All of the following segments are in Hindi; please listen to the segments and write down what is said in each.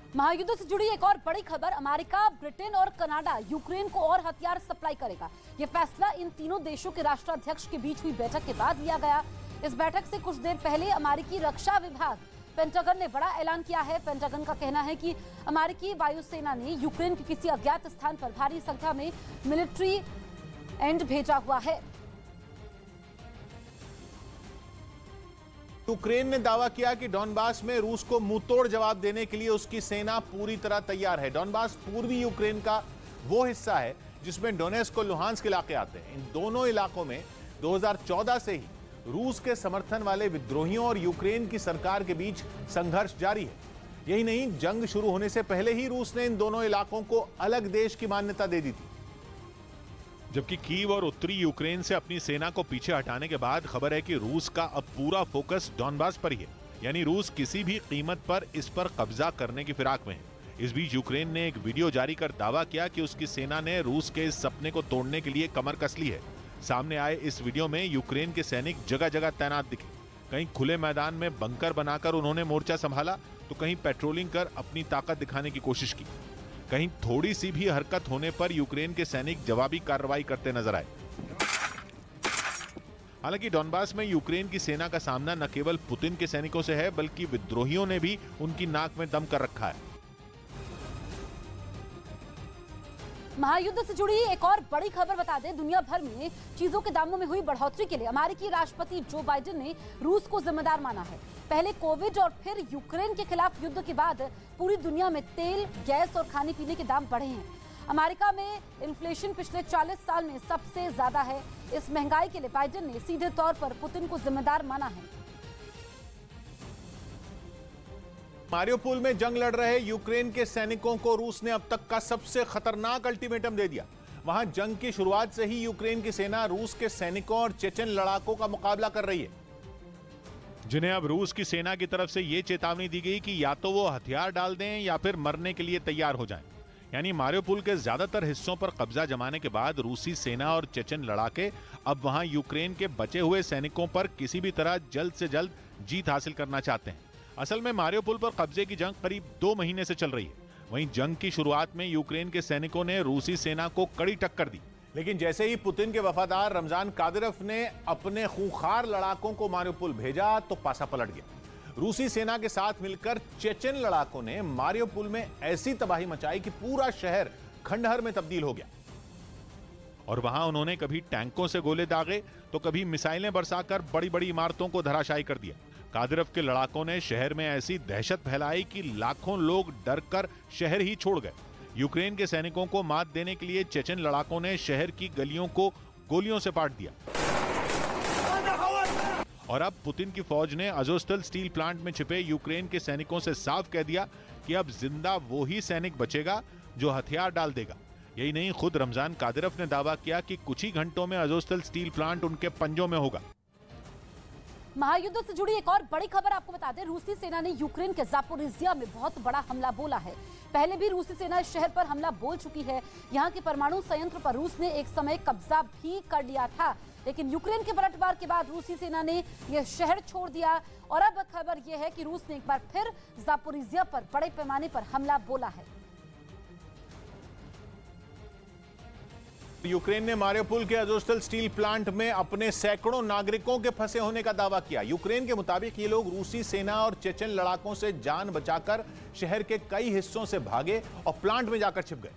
महायुद्ध से जुड़ी एक और बड़ी खबर। अमेरिका, ब्रिटेन और कनाडा यूक्रेन को और हथियार सप्लाई करेगा। यह फैसला इन तीनों देशों के राष्ट्राध्यक्ष के बीच हुई बैठक के बाद लिया गया। इस बैठक से कुछ देर पहले अमेरिकी रक्षा विभाग पेंटागन ने बड़ा ऐलान किया है। पेंटागन का कहना है कि अमेरिकी वायुसेना ने यूक्रेन के किसी अज्ञात स्थान पर भारी संख्या में मिलिट्री एंड भेजा हुआ है। यूक्रेन ने दावा किया कि डॉनबास में रूस को मुंहतोड़ जवाब देने के लिए उसकी सेना पूरी तरह तैयार है। डॉनबास पूर्वी यूक्रेन का वो हिस्सा है जिसमें डोनेट्स्क और लुहांस्क इलाके आते हैं। इन दोनों इलाकों में 2014 से ही रूस के समर्थन वाले विद्रोहियों और यूक्रेन की सरकार के बीच संघर्ष जारी है। यही नहीं, जंग शुरू होने से पहले ही रूस ने इन दोनों इलाकों को अलग देश की मान्यता दे दी थी। जबकि कीव और उत्तरी यूक्रेन से अपनी सेना को पीछे हटाने के बाद खबर है कि रूस का अब पूरा फोकस डॉनबास पर ही है। यानी रूस किसी भी कीमत पर इस पर कब्जा करने की फिराक में है। इस बीच यूक्रेन ने एक वीडियो जारी कर दावा किया कि उसकी सेना ने रूस के इस सपने को तोड़ने के लिए कमर कस ली है। सामने आए इस वीडियो में यूक्रेन के सैनिक जगह जगह तैनात दिखे। कहीं खुले मैदान में बंकर बनाकर उन्होंने मोर्चा संभाला, तो कहीं पेट्रोलिंग कर अपनी ताकत दिखाने की कोशिश की। कहीं थोड़ी सी भी हरकत होने पर यूक्रेन के सैनिक जवाबी कार्रवाई करते नजर आए। हालांकि डॉनबास में यूक्रेन की सेना का सामना न केवल पुतिन के सैनिकों से है, बल्कि विद्रोहियों ने भी उनकी नाक में दम कर रखा है। महायुद्ध से जुड़ी एक और बड़ी खबर बता दें। दुनिया भर में चीजों के दामों में हुई बढ़ोतरी के लिए अमेरिकी राष्ट्रपति जो बाइडेन ने रूस को जिम्मेदार माना है। पहले कोविड और फिर यूक्रेन के खिलाफ युद्ध के बाद पूरी दुनिया में तेल, गैस और खाने पीने के दाम बढ़े हैं। अमेरिका में इन्फ्लेशन पिछले 40 साल में सबसे ज्यादा है। इस महंगाई के लिए बाइडेन ने सीधे तौर पर पुतिन को जिम्मेदार माना है। मारियोपोल में जंग लड़ रहे यूक्रेन के सैनिकों को रूस ने अब तक का सबसे खतरनाक अल्टीमेटम दे दिया। वहां जंग की शुरुआत से ही यूक्रेन की सेना रूस के सैनिकों और चेचन लड़ाकों का मुकाबला कर रही है, जिन्हें अब रूस की सेना की तरफ से यह चेतावनी दी गई कि या तो वो हथियार डाल दें या फिर मरने के लिए तैयार हो जाएं। यानी मारियोपोल के ज्यादातर हिस्सों पर कब्जा जमाने के बाद रूसी सेना और चेचन लड़ाके अब वहां यूक्रेन के बचे हुए सैनिकों पर किसी भी तरह जल्द से जल्द जीत हासिल करना चाहते हैं। असल में मारियोपोल पर कब्जे की जंग करीब 2 महीने से चल रही है। वहीं जंग की शुरुआत में यूक्रेन के सैनिकों ने रूसी सेना को कड़ी टक्कर दी, लेकिन जैसे ही पुतिन के वफादार रमजान कादिरोव ने अपने खूंखार लड़ाकों को मारियोपोल भेजा तो पासा पलट गया। रूसी सेना के साथ मिलकर चेचन लड़ाकों ने मारियोपोल में ऐसी तबाही मचाई कि पूरा शहर खंडहर में तब्दील हो गया। और वहां उन्होंने कभी टैंकों से गोले दागे तो कभी मिसाइलें बरसाकर बड़ी बड़ी इमारतों को धराशायी कर दिया। कादिरोव के लड़ाकों ने शहर में ऐसी दहशत फैलाई कि लाखों लोग डर कर शहर ही छोड़ गए। यूक्रेन के सैनिकों को मात देने के लिए चेचन लड़ाकों ने शहर की गलियों को गोलियों से पाट दिया। और अब पुतिन की फौज ने अज़ोस्टल स्टील प्लांट में छिपे यूक्रेन के सैनिकों से साफ कह दिया कि अब जिंदा वो ही सैनिक बचेगा जो हथियार डाल देगा। यही नहीं, खुद रमजान कादिरोव ने दावा किया कि कुछ ही घंटों में अज़ोस्टल स्टील प्लांट उनके पंजों में होगा। महायुद्ध से जुड़ी एक और बड़ी खबर आपको बता दें। रूसी सेना ने यूक्रेन के ज़ापोरिज़िया में बहुत बड़ा हमला बोला है। पहले भी रूसी सेना इस शहर पर हमला बोल चुकी है। यहां के परमाणु संयंत्र पर रूस ने एक समय कब्जा भी कर लिया था, लेकिन यूक्रेन के पलटवार के बाद रूसी सेना ने यह शहर छोड़ दिया। और अब खबर यह है कि रूस ने एक बार फिर ज़ापोरिज़िया पर बड़े पैमाने पर हमला बोला है। यूक्रेन ने मारियोपोल के अज़ोस्टल स्टील प्लांट में अपने सैकड़ों नागरिकों के फंसे होने का दावा किया। यूक्रेन के मुताबिक ये लोग रूसी सेना और चेचन लड़ाकों से जान बचाकर शहर के कई हिस्सों से भागे और प्लांट में जाकर छिप गए।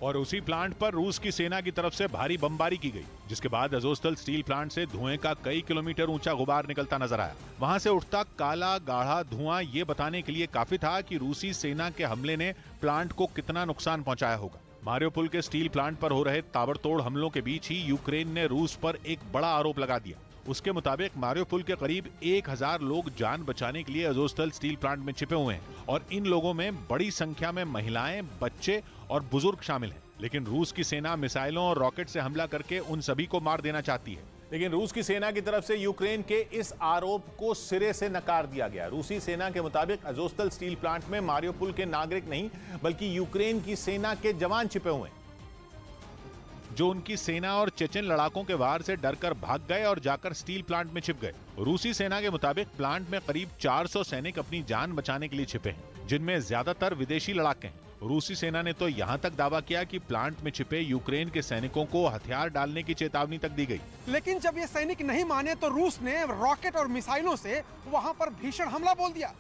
और उसी प्लांट पर रूस की सेना की तरफ से भारी बमबारी की गई, जिसके बाद अज़ोस्टल स्टील प्लांट से धुएं का कई किलोमीटर ऊंचा गुबार निकलता नजर आया। वहां से उठता काला गाढ़ा धुआं ये बताने के लिए काफी था कि रूसी सेना के हमले ने प्लांट को कितना नुकसान पहुंचाया होगा। मारियोपोल के स्टील प्लांट पर हो रहे ताबड़तोड़ हमलों के बीच ही यूक्रेन ने रूस पर एक बड़ा आरोप लगा दिया। उसके मुताबिक मारियोपोल के करीब 1000 लोग जान बचाने के लिए अज़ोस्टल स्टील प्लांट में छिपे हुए हैं और इन लोगों में बड़ी संख्या में महिलाएं, बच्चे और बुजुर्ग शामिल हैं। लेकिन रूस की सेना मिसाइलों और रॉकेट से हमला करके उन सभी को मार देना चाहती है। लेकिन रूस की सेना की तरफ से यूक्रेन के इस आरोप को सिरे से नकार दिया गया। रूसी सेना के मुताबिक अज़ोस्टल स्टील प्लांट में मारियोपोल के नागरिक नहीं, बल्कि यूक्रेन की सेना के जवान छिपे हुए हैं। जो उनकी सेना और चेचन लड़ाकों के वार से डरकर भाग गए और जाकर स्टील प्लांट में छिप गए। रूसी सेना के मुताबिक प्लांट में करीब 400 सैनिक अपनी जान बचाने के लिए छिपे हैं, जिनमें ज्यादातर विदेशी लड़ाके हैं। रूसी सेना ने तो यहाँ तक दावा किया कि प्लांट में छिपे यूक्रेन के सैनिकों को हथियार डालने की चेतावनी तक दी गई। लेकिन जब ये सैनिक नहीं माने तो रूस ने रॉकेट और मिसाइलों से वहां पर भीषण हमला बोल दिया।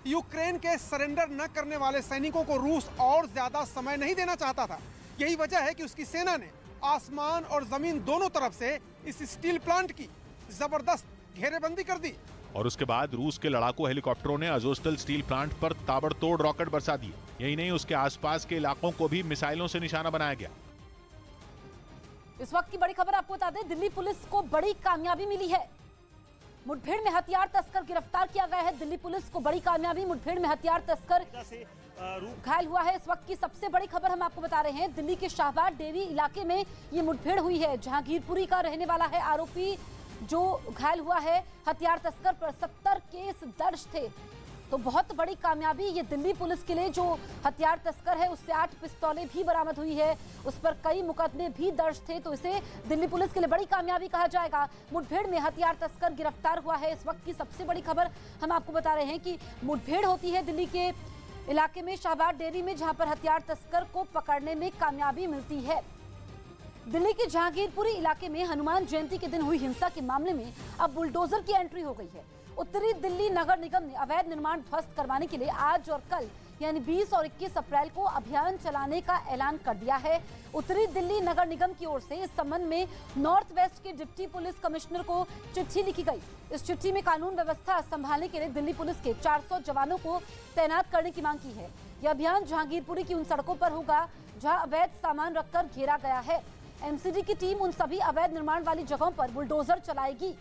यूक्रेन के सरेंडर न करने वाले सैनिकों को रूस और ज्यादा समय नहीं देना चाहता था। यही वजह है कि उसकी सेना ने आसमान और जमीन दोनों तरफ से इस स्टील प्लांट की जबरदस्त घेरेबंदी कर दी। और उसके बाद रूस के लड़ाकू हेलीकॉप्टरों ने अजोस्टल स्टील प्लांट पर ताबड़तोड़ रॉकेट बरसा दिए। यही नहीं, उसके आसपास के इलाकों को भी मिसाइलों से निशाना बनाया गया। इस वक्त की बड़ी खबर आपको बता दें, दिल्ली पुलिस को बड़ी कामयाबी मिली है। मुठभेड़ में हथियार तस्कर गिरफ्तार किया गया है। दिल्ली पुलिस को बड़ी कामयाबी, मुठभेड़ में हथियार तस्कर घायल हुआ है। इस वक्त की सबसे बड़ी खबर हम आपको बता रहे हैं, दिल्ली के शाहबाद डेयरी इलाके में ये मुठभेड़ हुई है। जहांगीरपुरी का रहने वाला है आरोपी जो घायल हुआ है। हथियार तस्कर पर 70 केस दर्ज थे। तो बहुत बड़ी कामयाबी ये दिल्ली पुलिस के लिए। जो हथियार तस्कर है उससे 8 पिस्तौलें भी बरामद हुई है, उस पर कई मुकदमे भी दर्ज थे। तो इसे दिल्ली पुलिस के लिए बड़ी कामयाबी कहा जाएगा। मुठभेड़ में हथियार तस्कर गिरफ्तार हुआ है। इस वक्त की सबसे बड़ी खबर हम आपको बता रहे हैं कि मुठभेड़ होती है दिल्ली के इलाके में शाहबाद डेयरी में, जहां पर हथियार तस्कर को पकड़ने में कामयाबी मिलती है। दिल्ली के जहांगीरपुरी इलाके में हनुमान जयंती के दिन हुई हिंसा के मामले में अब बुलडोजर की एंट्री हो गई है। उत्तरी दिल्ली नगर निगम ने अवैध निर्माण ध्वस्त करवाने के लिए आज और कल यानी 20 और 21 अप्रैल को अभियान चलाने का ऐलान कर दिया है। उत्तरी दिल्ली नगर निगम की ओर से इस संबंध में नॉर्थ वेस्ट के डिप्टी पुलिस कमिश्नर को चिट्ठी लिखी गई। इस चिट्ठी में कानून व्यवस्था संभालने के लिए दिल्ली पुलिस के 400 जवानों को तैनात करने की मांग की है। यह अभियान जहांगीरपुरी की उन सड़कों पर होगा जहां अवैध सामान रखकर घेरा गया है। एमसीडी की टीम उन सभी अवैध निर्माण वाली जगहों पर बुलडोजर चलाएगी।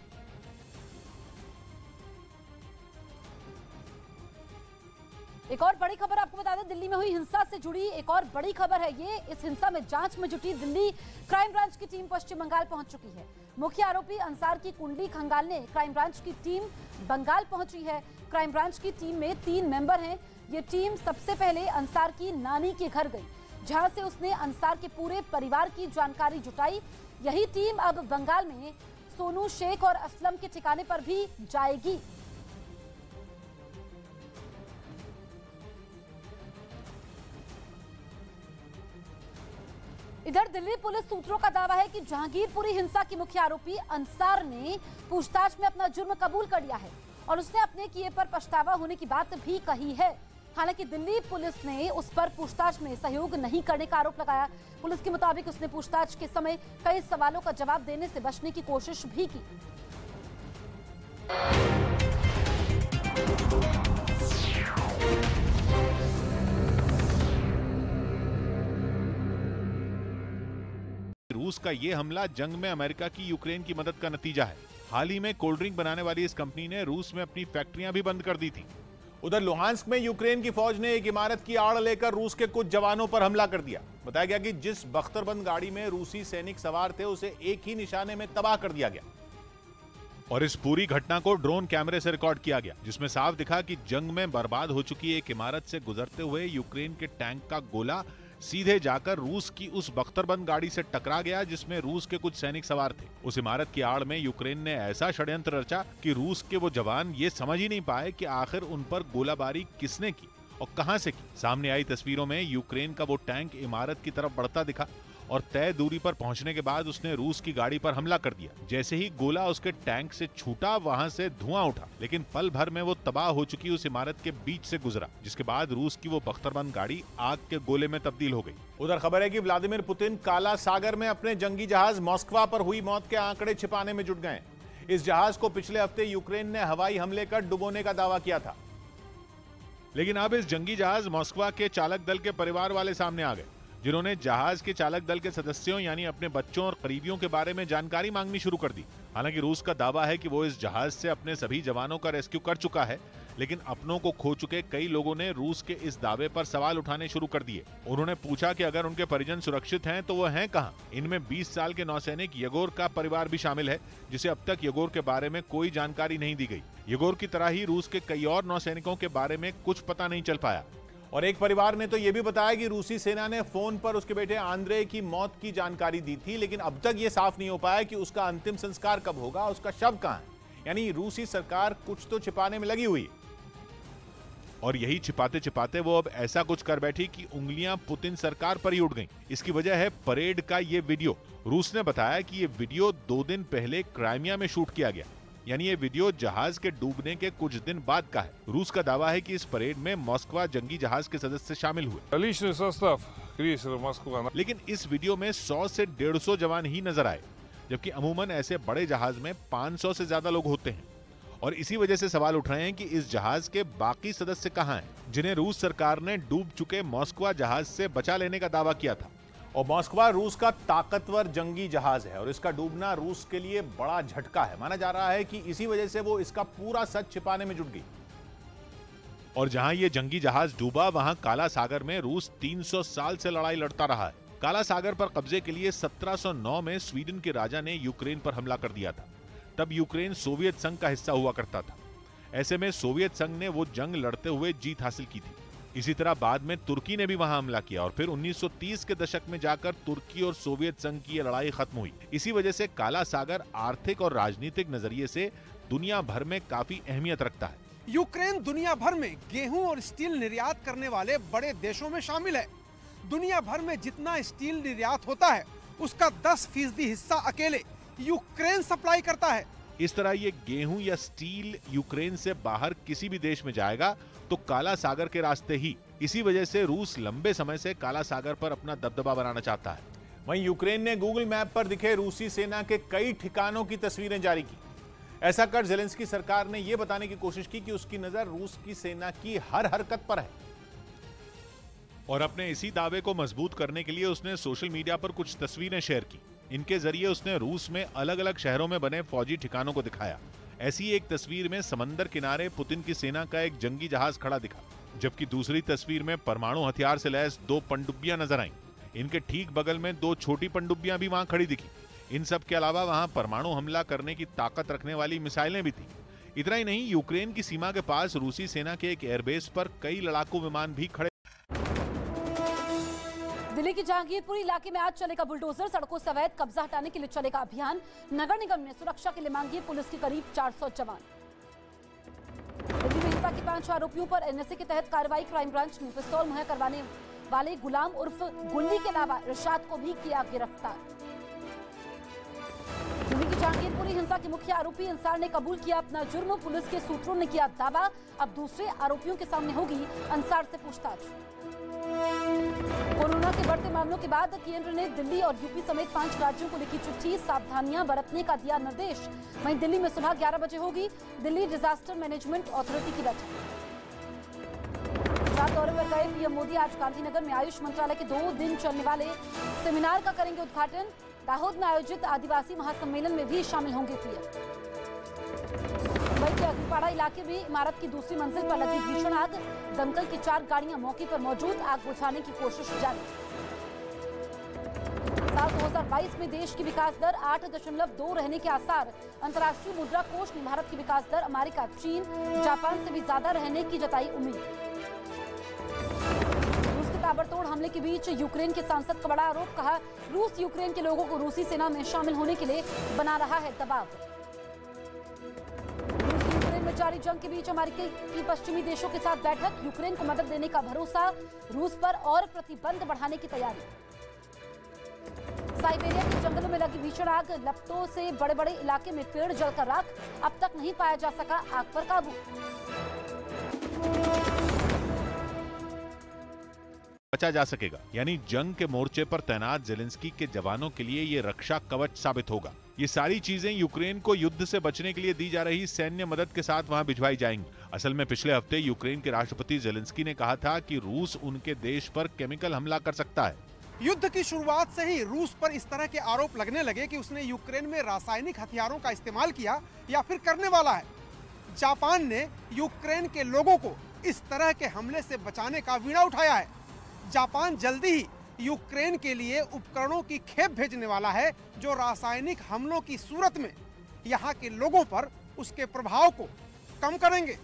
एक और बड़ी खबर आपको बता दें, दिल्ली में हुई हिंसा से जुड़ी एक और बड़ी खबर है ये। इस हिंसा में जांच में जुटी दिल्ली क्राइम ब्रांच की टीम पश्चिम बंगाल पहुंच चुकी है। मुख्य आरोपी अंसार की कुंडली खंगालने क्राइम ब्रांच की टीम बंगाल पहुंची है। क्राइम ब्रांच की टीम में 3 मेंबर हैं। ये टीम सबसे पहले अंसार की नानी के घर गई, जहां से उसने अंसार के पूरे परिवार की जानकारी जुटाई। यही टीम अब बंगाल में सोनू शेख और असलम के ठिकाने पर भी जाएगी। इधर दिल्ली पुलिस सूत्रों का दावा है कि जहांगीरपुरी हिंसा के मुख्य आरोपी अंसार ने पूछताछ में अपना जुर्म कबूल कर लिया है और उसने अपने किए पर पछतावा होने की बात भी कही है। हालांकि दिल्ली पुलिस ने उस पर पूछताछ में सहयोग नहीं करने का आरोप लगाया। पुलिस के मुताबिक उसने पूछताछ के समय कई सवालों का जवाब देने से बचने की कोशिश भी की। रूस का ये हमला जंग में अमेरिका की यूक्रेन की मदद का नतीजा है। हाल ही में कोल्ड ड्रिंक बनाने वाली इस कंपनी ने रूस में अपनी फैक्ट्रियां भी बंद कर दी थी। उधर लुहांस्क में यूक्रेन की फौज ने एक इमारत की आड़ लेकर रूस के कुछ जवानों पर हमला कर दिया। बताया गया कि जिस बख्तरबंद गाड़ी में रूसी सैनिक सवार थे उसे एक ही निशाने में तबाह कर दिया गया। और इस पूरी घटना को ड्रोन कैमरे से रिकॉर्ड किया गया, जिसमें साफ दिखा कि जंग में बर्बाद हो चुकी एक इमारत से गुजरते हुए यूक्रेन के टैंक का गोला सीधे जाकर रूस की उस बख्तरबंद गाड़ी से टकरा गया जिसमें रूस के कुछ सैनिक सवार थे। उस इमारत की आड़ में यूक्रेन ने ऐसा षड्यंत्र रचा कि रूस के वो जवान ये समझ ही नहीं पाए कि आखिर उन पर गोलाबारी किसने की और कहां से की। सामने आई तस्वीरों में यूक्रेन का वो टैंक इमारत की तरफ बढ़ता दिखा और तय दूरी पर पहुंचने के बाद उसने रूस की गाड़ी पर हमला कर दिया। जैसे ही गोला उसके टैंक से छूटा, वहां से धुआं उठा, लेकिन पल भर में वो तबाह हो चुकी उस इमारत के बीच से गुजरा, जिसके बाद रूस की वो बख्तरबंद गाड़ी आग के गोले में तब्दील हो गई। उधर खबर है कि व्लादिमीर पुतिन काला सागर में अपने जंगी जहाज मॉस्कवा पर हुई मौत के आंकड़े छिपाने में जुट गए। इस जहाज को पिछले हफ्ते यूक्रेन ने हवाई हमले कर डुबोने का दावा किया था, लेकिन अब इस जंगी जहाज मॉस्कवा के चालक दल के परिवार वाले सामने आ गए, जिन्होंने जहाज के चालक दल के सदस्यों यानी अपने बच्चों और करीबियों के बारे में जानकारी मांगनी शुरू कर दी। हालांकि रूस का दावा है कि वो इस जहाज से अपने सभी जवानों का रेस्क्यू कर चुका है, लेकिन अपनों को खो चुके कई लोगों ने रूस के इस दावे पर सवाल उठाने शुरू कर दिए। उन्होंने पूछा कि अगर उनके परिजन सुरक्षित हैं तो वो हैं कहां। इनमें 20 साल के नौसैनिक येगोर का परिवार भी शामिल है, जिसे अब तक येगोर के बारे में कोई जानकारी नहीं दी गई। येगोर की तरह ही रूस के कई और नौसैनिकों के बारे में कुछ पता नहीं चल पाया। और एक परिवार ने तो यह भी बताया कि रूसी सेना ने फोन पर उसके बेटे आंद्रे की मौत की जानकारी दी थी, लेकिन अब तक यह साफ नहीं हो पाया कि उसका अंतिम संस्कार कब होगा, उसका शव कहां है। यानी रूसी सरकार कुछ तो छिपाने में लगी हुई है। और यही छिपाते छिपाते वो अब ऐसा कुछ कर बैठी कि उंगलियां पुतिन सरकार पर ही उठ गईं। इसकी वजह है परेड का ये वीडियो। रूस ने बताया कि ये वीडियो 2 दिन पहले क्राइमिया में शूट किया गया, यानी ये वीडियो जहाज के डूबने के कुछ दिन बाद का है। रूस का दावा है कि इस परेड में मॉस्कवा जंगी जहाज के सदस्य शामिल हुए। Личный состав крейсера «Москва». लेकिन इस वीडियो में 100 से 150 जवान ही नजर आए, जबकि अमूमन ऐसे बड़े जहाज में 500 से ज्यादा लोग होते हैं। और इसी वजह से सवाल उठ रहे हैं कि इस जहाज के बाकी सदस्य कहां हैं, जिन्हें रूस सरकार ने डूब चुके मॉस्कवा जहाज से बचा लेने का दावा किया था। और मॉस्कवा रूस का ताकतवर जंगी जहाज है और इसका डूबना रूस के लिए बड़ा झटका है। माना जा रहा है कि इसी वजह से वो इसका पूरा सच छिपाने में जुट गई। और जहां ये जंगी जहाज डूबा, वहां काला सागर में रूस 300 साल से लड़ाई लड़ता रहा है। काला सागर पर कब्जे के लिए 1709 में स्वीडन के राजा ने यूक्रेन पर हमला कर दिया था। तब यूक्रेन सोवियत संघ का हिस्सा हुआ करता था। ऐसे में सोवियत संघ ने वो जंग लड़ते हुए जीत हासिल की थी। इसी तरह बाद में तुर्की ने भी वहां हमला किया और फिर 1930 के दशक में जाकर तुर्की और सोवियत संघ की लड़ाई खत्म हुई। इसी वजह से काला सागर आर्थिक और राजनीतिक नजरिए से दुनिया भर में काफी अहमियत रखता है। यूक्रेन दुनिया भर में गेहूं और स्टील निर्यात करने वाले बड़े देशों में शामिल है। दुनिया भर में जितना स्टील निर्यात होता है उसका 10% हिस्सा अकेले यूक्रेन सप्लाई करता है। इस तरह ये गेहूं या स्टील यूक्रेन से बाहर किसी भी देश में जाएगा तो काला सागर के रास्ते ही। इसी वजह से रूस लंबे समय से काला सागर पर अपना दबदबा बनाना चाहता है। वहीं यूक्रेन ने गूगल मैप पर दिखे रूसी सेना के कई ठिकानों की तस्वीरें जारी की। ऐसा कर ज़ेलेंस्की सरकार ने यह बताने की कोशिश की कि उसकी नजर रूस की सेना की हर हरकत पर है। और अपने इसी दावे को मजबूत करने के लिए उसने सोशल मीडिया पर कुछ तस्वीरें शेयर की। इनके जरिए उसने रूस में अलग अलग शहरों में बने फौजी ठिकानों को दिखाया। ऐसी एक तस्वीर में समंदर किनारे पुतिन की सेना का एक जंगी जहाज खड़ा दिखा, जबकि दूसरी तस्वीर में परमाणु हथियार से लैस 2 पनडुब्बियां नजर आईं। इनके ठीक बगल में 2 छोटी पनडुब्बियां भी वहां खड़ी दिखी। इन सब के अलावा वहां परमाणु हमला करने की ताकत रखने वाली मिसाइलें भी थी। इतना ही नहीं, यूक्रेन की सीमा के पास रूसी सेना के एक एयरबेस पर कई लड़ाकू विमान भी खड़े। दिल्ली की जहांगीरपुरी इलाके में आज चलेगा बुलडोजर। सड़कों से अवैध कब्जा हटाने के लिए चलेगा अभियान। नगर निगम ने सुरक्षा के लिए मांगी पुलिस की करीब 400 जवान। दिल्ली में हिंसा के 5 आरोपियों पर एनएसए के तहत कार्रवाई। क्राइम ब्रांच ने पिस्तौल मुहैया करवाने वाले गुलाम उर्फ गुल्ली के अलावा इरशाद को भी किया गिरफ्तार। दिल्ली की जहांगीरपुरी हिंसा के मुख्य आरोपी अंसार ने कबूल किया अपना जुर्म। पुलिस के सूत्रों ने किया दावा, अब दूसरे आरोपियों के सामने होगी अंसार से पूछताछ। कोरोना के बढ़ते मामलों के बाद केंद्र ने दिल्ली और यूपी समेत 5 राज्यों को लिखी चिट्ठी, सावधानियां बरतने का दिया निर्देश। वहीं दिल्ली में सुबह 11 बजे होगी दिल्ली डिजास्टर मैनेजमेंट अथॉरिटी की बैठक। गुजरात दौरे पर गए पीएम मोदी आज गांधीनगर में आयुष मंत्रालय के 2 दिन चलने वाले सेमिनार का करेंगे उद्घाटन। दाहोद में आयोजित आदिवासी महासम्मेलन में भी शामिल होंगे पीएम। मुंबई के अग्निपाड़ा इलाके में इमारत की दूसरी मंजिल पर लगी भीषण आग। दमकल की 4 गाड़ियां मौके पर मौजूद, आग बुझाने की कोशिश जारी। साल 2022 में देश की विकास दर 8.2 रहने के आसार। अंतर्राष्ट्रीय मुद्रा कोष ने भारत की विकास दर अमेरिका, चीन, जापान से भी ज्यादा रहने की जताई उम्मीद। रूस के ताबड़तोड़ हमले के बीच यूक्रेन के सांसद का बड़ा आरोप, कहा रूस यूक्रेन के लोगों को रूसी सेना में शामिल होने के लिए बना रहा है दबाव। जारी जंग के बीच अमेरिका की पश्चिमी देशों के साथ बैठक। यूक्रेन को मदद देने का भरोसा, रूस पर और प्रतिबंध बढ़ाने की तैयारी। साइबेरिया के जंगलों में लगी भीषण आग, लपटों से बड़े बड़े इलाके में पेड़ जलकर राख। अब तक नहीं पाया जा सका आग पर काबू। बचा जा सकेगा, यानी जंग के मोर्चे पर तैनात ज़ेलेंस्की के जवानों के लिए ये रक्षा कवच साबित होगा। ये सारी चीजें यूक्रेन को युद्ध से बचने के लिए दी जा रही सैन्य मदद के साथ वहां भिजवाई जाएंगी। असल में पिछले हफ्ते यूक्रेन के राष्ट्रपति ज़ेलेंस्की ने कहा था कि रूस उनके देश पर केमिकल हमला कर सकता है। युद्ध की शुरुआत से ही रूस पर इस तरह के आरोप लगने लगे कि उसने यूक्रेन में रासायनिक हथियारों का इस्तेमाल किया या फिर करने वाला है। जापान ने यूक्रेन के लोगों को इस तरह के हमले से बचाने का बीड़ा उठाया है। जापान जल्दी ही यूक्रेन के लिए उपकरणों की खेप भेजने वाला है जो रासायनिक हमलों की सूरत में यहाँ के लोगों पर उसके प्रभाव को कम करेंगे।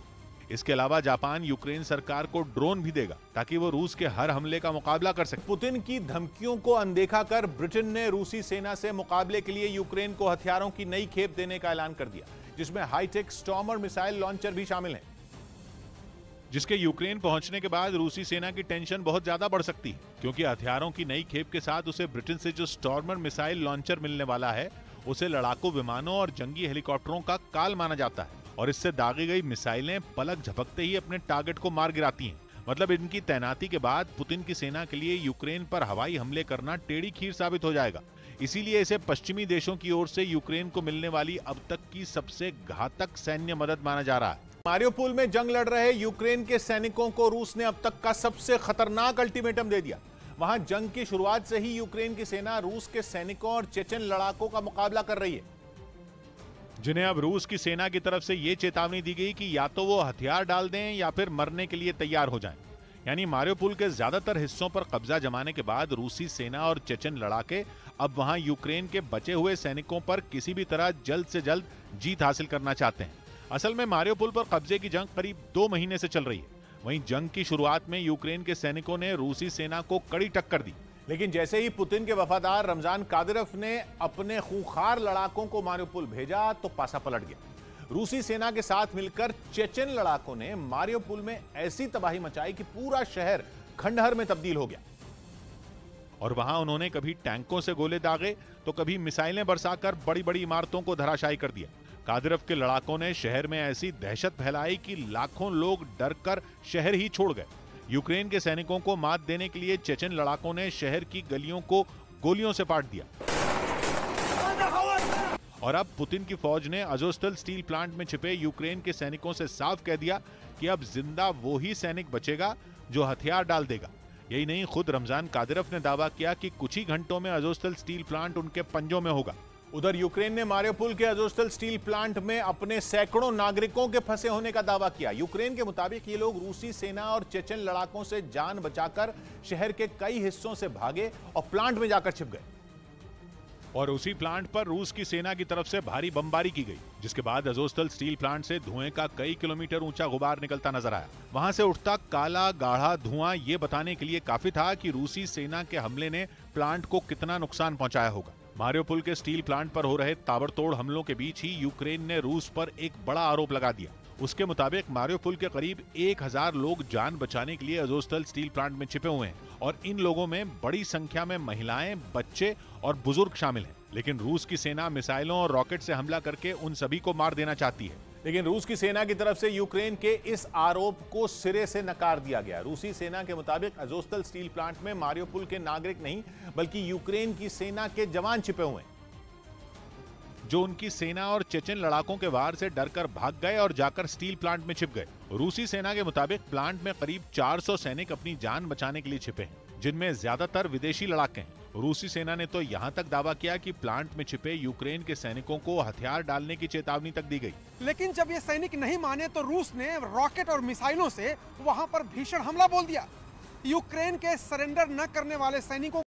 इसके अलावा जापान यूक्रेन सरकार को ड्रोन भी देगा ताकि वो रूस के हर हमले का मुकाबला कर सके। पुतिन की धमकियों को अनदेखा कर ब्रिटेन ने रूसी सेना से मुकाबले के लिए यूक्रेन को हथियारों की नई खेप देने का ऐलान कर दिया, जिसमें हाईटेक स्टॉर्मर मिसाइल लॉन्चर भी शामिल हैं, जिसके यूक्रेन पहुंचने के बाद रूसी सेना की टेंशन बहुत ज्यादा बढ़ सकती है, क्योंकि हथियारों की नई खेप के साथ उसे ब्रिटेन से जो स्टॉर्मर मिसाइल लॉन्चर मिलने वाला है उसे लड़ाकू विमानों और जंगी हेलीकॉप्टरों का काल माना जाता है और इससे दागी गई मिसाइलें पलक झपकते ही अपने टारगेट को मार गिराती हैं। मतलब इनकी तैनाती के बाद पुतिन की सेना के लिए यूक्रेन पर हवाई हमले करना टेढ़ी खीर साबित हो जाएगा। इसीलिए इसे पश्चिमी देशों की ओर से यूक्रेन को मिलने वाली अब तक की सबसे घातक सैन्य मदद माना जा रहा है। मारियोपोल में जंग लड़ रहे यूक्रेन के सैनिकों को रूस ने अब तक का सबसे खतरनाक अल्टीमेटम दे दिया। वहां जंग की शुरुआत से ही यूक्रेन की सेना रूस के सैनिकों और चेचन लड़ाकों का मुकाबला कर रही है, जिन्हें अब रूस की सेना की तरफ से यह चेतावनी दी गई कि या तो वो हथियार डाल दें या फिर मरने के लिए तैयार हो जाएं। यानी मारियोपोल के ज्यादातर हिस्सों पर कब्जा जमाने के बाद रूसी सेना और चेचन लड़ाके अब वहां यूक्रेन के बचे हुए सैनिकों पर किसी भी तरह जल्द से जल्द जीत हासिल करना चाहते हैं। असल में मारियोपोल पर कब्जे की जंग करीब 2 महीने से चल रही है। वहीं जंग की शुरुआत में यूक्रेन के सैनिकों ने रूसी सेना को कड़ी टक्कर दी, लेकिन जैसे ही पुतिन के वफादार रमजान कादिरोव ने अपने खूंखार लड़ाकों को मारियोपोल भेजा तो पासा पलट गया। रूसी सेना के साथ मिलकर चेचन लड़ाकों ने मारियोपोल में ऐसी तबाही मचाई कि पूरा शहर खंडहर में तब्दील हो गया और वहां उन्होंने कभी टैंकों से गोले दागे तो कभी मिसाइलें बरसाकर बड़ी बड़ी इमारतों को धराशायी कर दिया। कादिरोव के लड़ाकों ने शहर में ऐसी दहशत फैलाई कि लाखों लोग डरकर शहर ही छोड़ गए। यूक्रेन के सैनिकों को मात देने के लिए चेचन लड़ाकों ने शहर की गलियों को गोलियों से पाट दिया और अब पुतिन की फौज ने अज़ोस्टल स्टील प्लांट में छिपे यूक्रेन के सैनिकों से साफ कह दिया कि अब जिंदा वो ही सैनिक बचेगा जो हथियार डाल देगा। यही नहीं, खुद रमजान कादिरोव ने दावा किया कि कुछ ही घंटों में अज़ोस्टल स्टील प्लांट उनके पंजों में होगा। उधर यूक्रेन ने मारियोपोल के अज़ोस्टल स्टील प्लांट में अपने सैकड़ों नागरिकों के फंसे होने का दावा किया। यूक्रेन के मुताबिक ये लोग रूसी सेना और चेचन लड़ाकों से जान बचाकर शहर के कई हिस्सों से भागे और प्लांट में जाकर छिप गए और उसी प्लांट पर रूस की सेना की तरफ से भारी बमबारी की गई, जिसके बाद अज़ोस्टल स्टील प्लांट से धुएं का कई किलोमीटर ऊंचा गुबार निकलता नजर आया। वहां से उठता काला गाढ़ा धुआं ये बताने के लिए काफी था कि रूसी सेना के हमले ने प्लांट को कितना नुकसान पहुंचाया होगा। मारियोपोल के स्टील प्लांट पर हो रहे ताबड़तोड़ हमलों के बीच ही यूक्रेन ने रूस पर एक बड़ा आरोप लगा दिया। उसके मुताबिक मारियोपोल के करीब 1000 लोग जान बचाने के लिए अज़ोस्टल स्टील प्लांट में छिपे हुए हैं और इन लोगों में बड़ी संख्या में महिलाएं, बच्चे और बुजुर्ग शामिल हैं। लेकिन रूस की सेना मिसाइलों और रॉकेट से हमला करके उन सभी को मार देना चाहती है। लेकिन रूस की सेना की तरफ से यूक्रेन के इस आरोप को सिरे से नकार दिया गया। रूसी सेना के मुताबिक अज़ोस्टल स्टील प्लांट में मारियोपोल के नागरिक नहीं बल्कि यूक्रेन की सेना के जवान छिपे हुए हैं, जो उनकी सेना और चेचन लड़ाकों के वार से डरकर भाग गए और जाकर स्टील प्लांट में छिप गए। रूसी सेना के मुताबिक प्लांट में करीब 400 सैनिक अपनी जान बचाने के लिए छिपे हैं, जिनमें ज्यादातर विदेशी लड़ाके हैं। रूसी सेना ने तो यहां तक दावा किया कि प्लांट में छिपे यूक्रेन के सैनिकों को हथियार डालने की चेतावनी तक दी गई। लेकिन जब ये सैनिक नहीं माने तो रूस ने रॉकेट और मिसाइलों से वहां पर भीषण हमला बोल दिया। यूक्रेन के सरेंडर न करने वाले सैनिकों